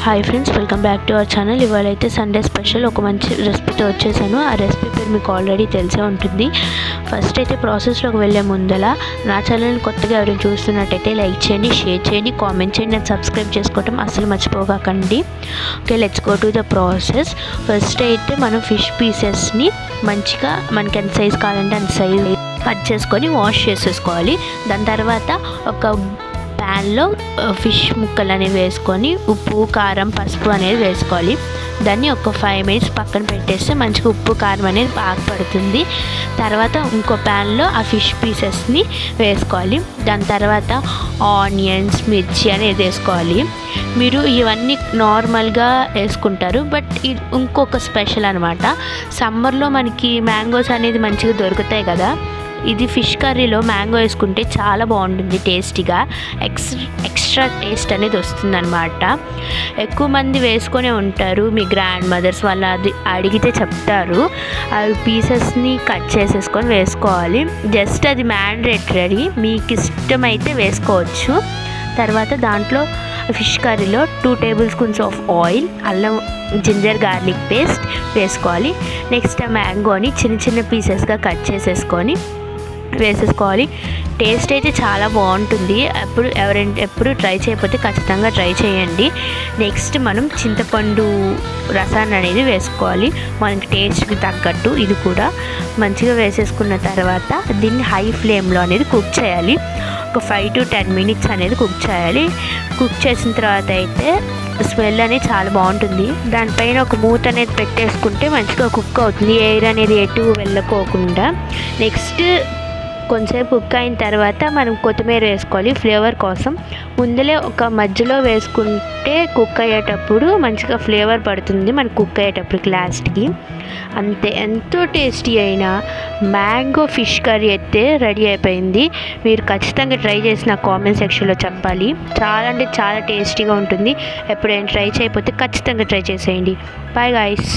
Hi friends, welcome back to our channel. ఇవాళ అయితే Sunday special ఒక మంచి రెసిపీతో వచ్చేసాను. ఆ రెసిపీ పేరు మీకు ఆల్రెడీ తెలిసే ఉంటుంది. ఫస్ట్ అయితే ప్రాసెస్లోకి వెళ్ళే ముందల నా ఛానల్ని కొత్తగా ఎవరైనా చూస్తున్నట్టయితే లైక్ చేయండి, షేర్ చేయండి, కామెంట్ చేయండి, నేను సబ్స్క్రైబ్ చేసుకోవటం అసలు మర్చిపోకండి. Okay, let's go to the process. First అయితే మనం ఫిష్ పీసెస్ని మంచిగా మనకి ఎంత సైజ్ కావాలంటే అంత సైజ్ కట్ చేసుకొని వాష్ చేసేసుకోవాలి. దాని తర్వాత ఒక ప్యాన్లో ఫిష్ ముక్కలు అనేవి వేసుకొని ఉప్పు, కారం, పసుపు అనేది వేసుకోవాలి. దాన్ని ఒక 5 మినిట్స్ పక్కన పెట్టేస్తే మంచిగా ఉప్పు, కారం అనేది బాగా పడుతుంది. తర్వాత ఇంకో ప్యాన్లో ఆ ఫిష్ పీసెస్ని వేసుకోవాలి. దాని తర్వాత ఆనియన్స్, మిర్చి అనేది వేసుకోవాలి. మీరు ఇవన్నీ నార్మల్గా వేసుకుంటారు, బట్ ఇది ఇంకొక స్పెషల్ అనమాట. సమ్మర్లో మనకి మ్యాంగోస్ అనేది మంచిగా దొరుకుతాయి కదా, ఇది ఫిష్ కర్రీలో మ్యాంగో వేసుకుంటే చాలా బాగుంటుంది. టేస్టీగా ఎక్స్ట్రా టేస్ట్ అనేది వస్తుందన్నమాట. ఎక్కువ మంది వేసుకొనే ఉంటారు, మీ గ్రాండ్ మదర్స్ వాళ్ళు అది అడిగితే చెప్తారు. అవి పీసెస్ని కట్ చేసేసుకొని వేసుకోవాలి. జస్ట్ అది మ్యాండేటరీ, మీకు ఇష్టమైతే వేసుకోవచ్చు. తర్వాత దాంట్లో ఫిష్ కర్రీలో 2 టేబుల్ స్పూన్స్ ఆఫ్ ఆయిల్, అల్లం, జింజర్ గార్లిక్ పేస్ట్ వేసుకోవాలి. నెక్స్ట్ ఆ మ్యాంగోని చిన్న చిన్న పీసెస్గా కట్ చేసేసుకొని వేసేసుకోవాలి. టేస్ట్ అయితే చాలా బాగుంటుంది. ఎప్పుడు ట్రై చేయకపోతే ఖచ్చితంగా ట్రై చేయండి. నెక్స్ట్ మనం చింతపండు రసాన్ని అనేది వేసుకోవాలి, మనకి టేస్ట్కి తగ్గట్టు. ఇది కూడా మంచిగా వేసేసుకున్న తర్వాత దీన్ని హై ఫ్లేమ్లో అనేది కుక్ చేయాలి. ఒక 5 to 10 మినిట్స్ అనేది కుక్ చేయాలి. కుక్ చేసిన తర్వాత అయితే స్మెల్ అనేది చాలా బాగుంటుంది. దానిపైన ఒక మూత అనేది పెట్టేసుకుంటే మంచిగా కుక్ అవుతుంది, ఎయిర్ అనేది ఎటు వెళ్ళకోకుండా. నెక్స్ట్ కొంచెంసేపు కుక్ అయిన తర్వాత మనం కొత్తిమీర వేసుకోవాలి ఫ్లేవర్ కోసం. ముందులే ఒక మధ్యలో వేసుకుంటే కుక్ అయ్యేటప్పుడు మంచిగా ఫ్లేవర్ పడుతుంది మనకు కుక్ అయ్యేటప్పుడు లాస్ట్కి. అంతే, ఎంతో టేస్టీ అయిన మ్యాంగో ఫిష్ కర్రీ అయితే రెడీ అయిపోయింది. మీరు ఖచ్చితంగా ట్రై చేసి నా కామెంట్ సెక్షన్లో చెప్పాలి. చాలా అంటే చాలా టేస్టీగా ఉంటుంది. ఎప్పుడైనా ట్రై చేయకపోతే ఖచ్చితంగా ట్రై చేసేయండి. Bye guys.